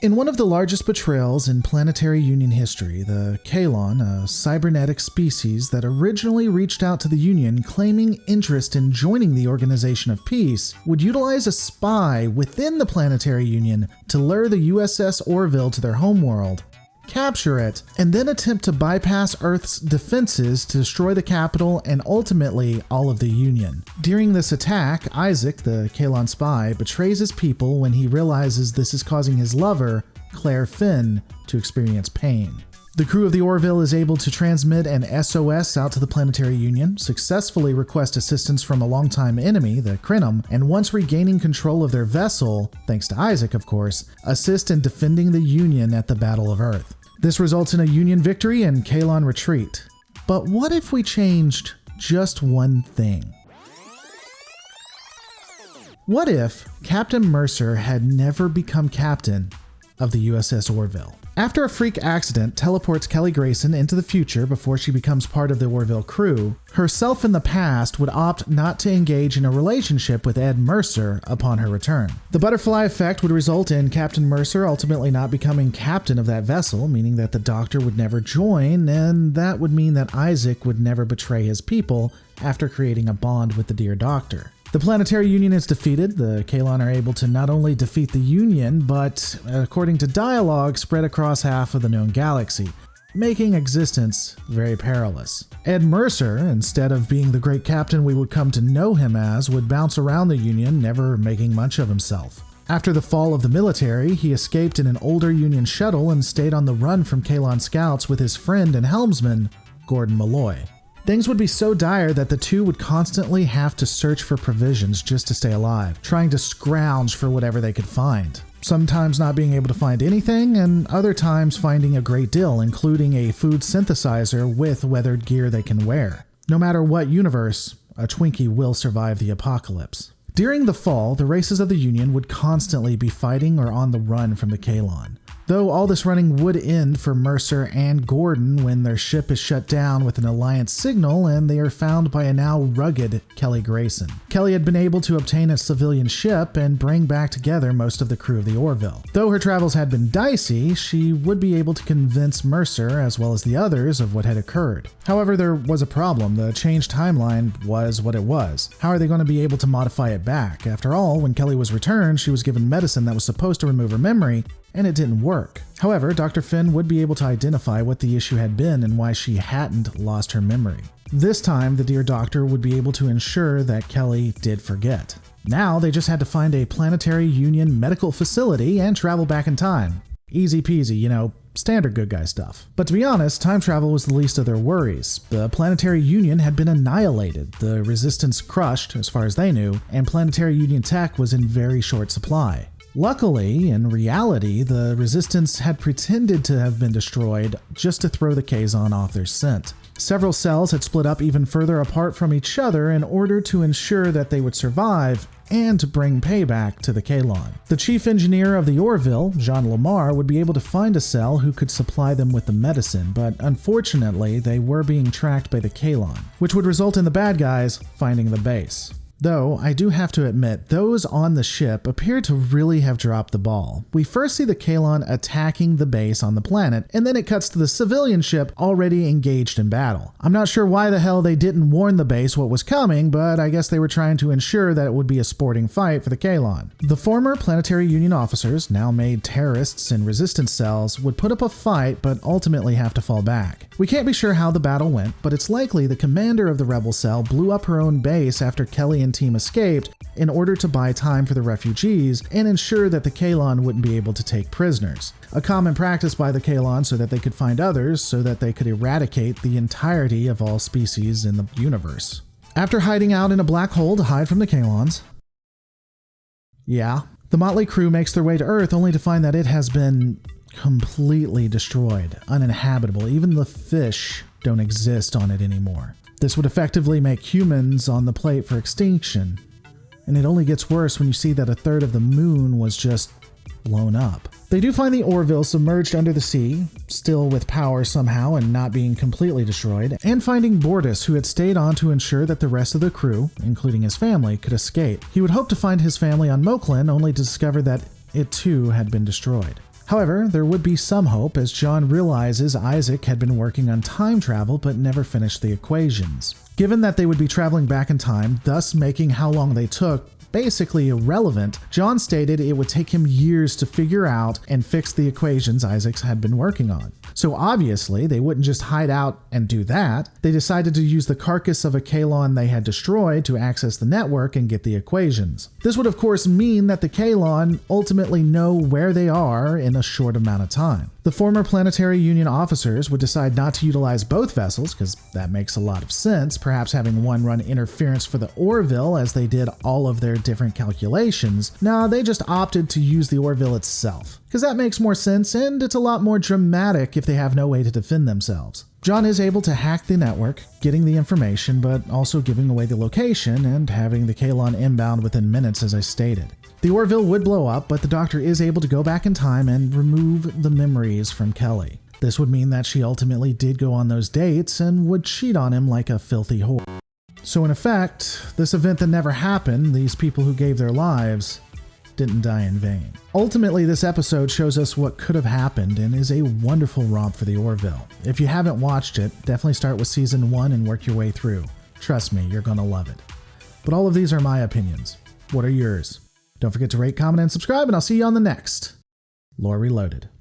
In one of the largest betrayals in Planetary Union history, the Kaelon, a cybernetic species that originally reached out to the Union claiming interest in joining the Organization of Peace, would utilize a spy within the Planetary Union to lure the USS Orville to their homeworld, capture it, and then attempt to bypass Earth's defenses to destroy the capital and ultimately all of the Union. During this attack, Isaac, the Kaelon spy, betrays his people when he realizes this is causing his lover, Claire Finn, to experience pain. The crew of the Orville is able to transmit an SOS out to the Planetary Union, successfully request assistance from a longtime enemy, the Crinum, and once regaining control of their vessel, thanks to Isaac of course, assist in defending the Union at the Battle of Earth. This results in a Union victory and Kaelon retreat. But what if we changed just one thing? What if Captain Mercer had never become captain of the USS Orville? After a freak accident teleports Kelly Grayson into the future before she becomes part of the Orville crew, herself in the past would opt not to engage in a relationship with Ed Mercer upon her return. The butterfly effect would result in Captain Mercer ultimately not becoming captain of that vessel, meaning that the Doctor would never join, and that would mean that Isaac would never betray his people after creating a bond with the Dear Doctor. The Planetary Union is defeated. The Kaelon are able to not only defeat the Union, but, according to dialogue, spread across half of the known galaxy, making existence very perilous. Ed Mercer, instead of being the great captain we would come to know him as, would bounce around the Union, never making much of himself. After the fall of the military, he escaped in an older Union shuttle and stayed on the run from Kaelon scouts with his friend and helmsman, Gordon Malloy. Things would be so dire that the two would constantly have to search for provisions just to stay alive, trying to scrounge for whatever they could find. Sometimes not being able to find anything, and other times finding a great deal, including a food synthesizer with weathered gear they can wear. No matter what universe, a Twinkie will survive the apocalypse. During the fall, the races of the Union would constantly be fighting or on the run from the Kaelon. Though all this running would end for Mercer and Gordon when their ship is shut down with an Alliance signal and they are found by a now rugged Kelly Grayson. Kelly had been able to obtain a civilian ship and bring back together most of the crew of the Orville. Though her travels had been dicey, she would be able to convince Mercer as well as the others of what had occurred. However, there was a problem. The changed timeline was what it was. How are they going to be able to modify it back? After all, when Kelly was returned, she was given medicine that was supposed to remove her memory, and it didn't work. However, Dr. Finn would be able to identify what the issue had been and why she hadn't lost her memory. This time, the Dear Doctor would be able to ensure that Kelly did forget. Now, they just had to find a Planetary Union medical facility and travel back in time. Easy peasy, standard good guy stuff. But to be honest, time travel was the least of their worries. The Planetary Union had been annihilated, the Resistance crushed, as far as they knew, and Planetary Union tech was in very short supply. Luckily, in reality, the Resistance had pretended to have been destroyed just to throw the Kazon off their scent. Several cells had split up even further apart from each other in order to ensure that they would survive and to bring payback to the Kaelon. The chief engineer of the Orville, Jean Lamar, would be able to find a cell who could supply them with the medicine, but unfortunately, they were being tracked by the Kaelon, which would result in the bad guys finding the base. Though, I do have to admit, those on the ship appear to really have dropped the ball. We first see the Kaelon attacking the base on the planet, and then it cuts to the civilian ship already engaged in battle. I'm not sure why the hell they didn't warn the base what was coming, but I guess they were trying to ensure that it would be a sporting fight for the Kaelon. The former Planetary Union officers, now made terrorists in resistance cells, would put up a fight but ultimately have to fall back. We can't be sure how the battle went, but it's likely the commander of the rebel cell blew up her own base after Kelly and team escaped in order to buy time for the refugees and ensure that the Kaelon wouldn't be able to take prisoners. A common practice by the Kaelon so that they could find others so that they could eradicate the entirety of all species in the universe. After hiding out in a black hole to hide from the Kaelons, the motley crew makes their way to Earth only to find that it has been completely destroyed, uninhabitable. Even the fish don't exist on it anymore. This would effectively make humans on the plate for extinction, and it only gets worse when you see that a third of the moon was just blown up. They do find the Orville submerged under the sea, still with power somehow and not being completely destroyed, and finding Bortus, who had stayed on to ensure that the rest of the crew, including his family, could escape. He would hope to find his family on Moklin, only to discover that it too had been destroyed. However, there would be some hope as John realizes Isaac had been working on time travel but never finished the equations. Given that they would be traveling back in time, thus making how long they took basically irrelevant, John stated it would take him years to figure out and fix the equations Isaac had been working on. So obviously, they wouldn't just hide out and do that. They decided to use the carcass of a Kaelon they had destroyed to access the network and get the equations. This would of course mean that the Kaelon ultimately know where they are in a short amount of time. The former Planetary Union officers would decide not to utilize both vessels, because that makes a lot of sense, perhaps having one run interference for the Orville as they did all of their different calculations. No, they just opted to use the Orville itself, because that makes more sense and it's a lot more dramatic if they have no way to defend themselves. John is able to hack the network, getting the information, but also giving away the location and having the Kaelon inbound within minutes as I stated. The Orville would blow up, but the Doctor is able to go back in time and remove the memories from Kelly. This would mean that she ultimately did go on those dates and would cheat on him like a filthy whore. So in effect, this event that never happened, these people who gave their lives, didn't die in vain. Ultimately, this episode shows us what could have happened and is a wonderful romp for the Orville. If you haven't watched it, definitely start with season 1 and work your way through. Trust me, you're gonna love it. But all of these are my opinions. What are yours? Don't forget to rate, comment, and subscribe, and I'll see you on the next Lore Reloaded.